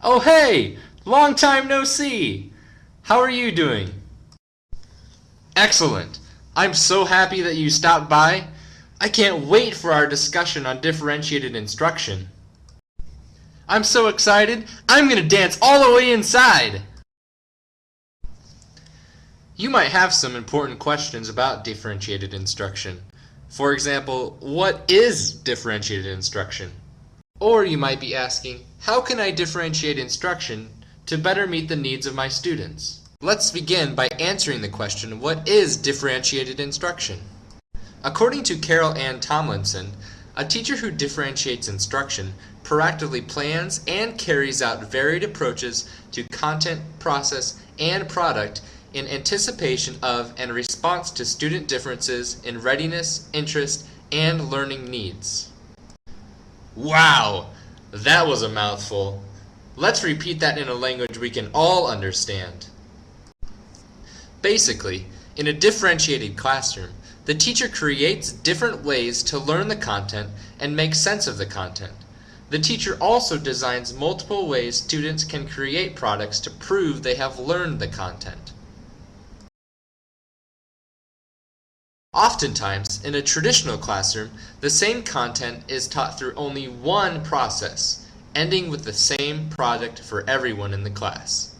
Oh hey! Long time no see! How are you doing? Excellent! I'm so happy that you stopped by. I can't wait for our discussion on differentiated instruction. I'm so excited, I'm gonna dance all the way inside! You might have some important questions about differentiated instruction. For example, what is differentiated instruction? Or you might be asking, how can I differentiate instruction to better meet the needs of my students? Let's begin by answering the question, what is differentiated instruction? According to Carol Ann Tomlinson, a teacher who differentiates instruction proactively plans and carries out varied approaches to content, process, and product in anticipation of and response to student differences in readiness, interest, and learning needs. Wow, that was a mouthful. Let's repeat that in a language we can all understand. Basically, in a differentiated classroom, the teacher creates different ways to learn the content and make sense of the content. The teacher also designs multiple ways students can create products to prove they have learned the content. Oftentimes, in a traditional classroom, the same content is taught through only one process, ending with the same product for everyone in the class.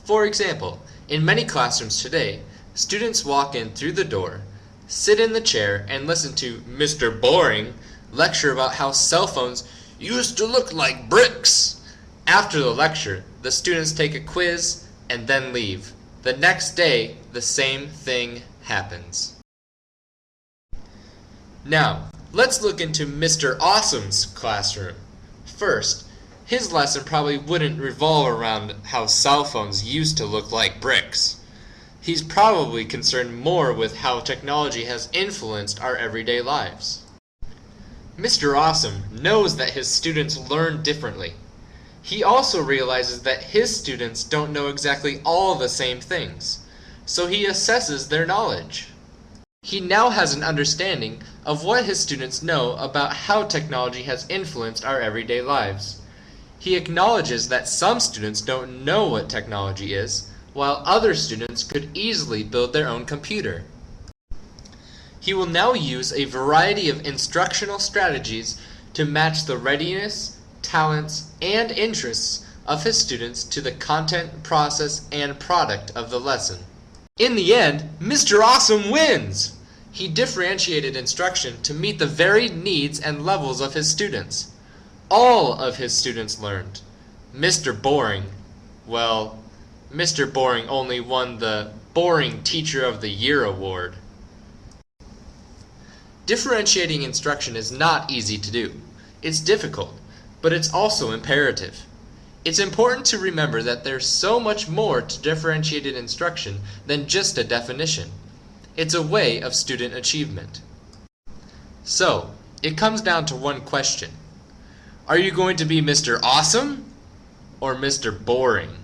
For example, in many classrooms today, students walk in through the door, sit in the chair, and listen to Mr. Boring lecture about how cell phones used to look like bricks. After the lecture, the students take a quiz and then leave. The next day, the same thing happens. Now, let's look into Mr. Awesome's classroom. First, his lesson probably wouldn't revolve around how cell phones used to look like bricks. He's probably concerned more with how technology has influenced our everyday lives. Mr. Awesome knows that his students learn differently. He also realizes that his students don't know exactly all the same things, so he assesses their knowledge. He now has an understanding of what his students know about how technology has influenced our everyday lives. He acknowledges that some students don't know what technology is, while other students could easily build their own computer. He will now use a variety of instructional strategies to match the readiness, talents, and interests of his students to the content, process, and product of the lesson. In the end, Mr. Awesome wins! He differentiated instruction to meet the varied needs and levels of his students. All of his students learned. Mr. Boring, well, Mr. Boring only won the Boring Teacher of the Year award. Differentiating instruction is not easy to do. It's difficult, but it's also imperative. It's important to remember that there's so much more to differentiated instruction than just a definition. It's a way of student achievement. So, it comes down to one question. Are you going to be Mr. Awesome or Mr. Boring?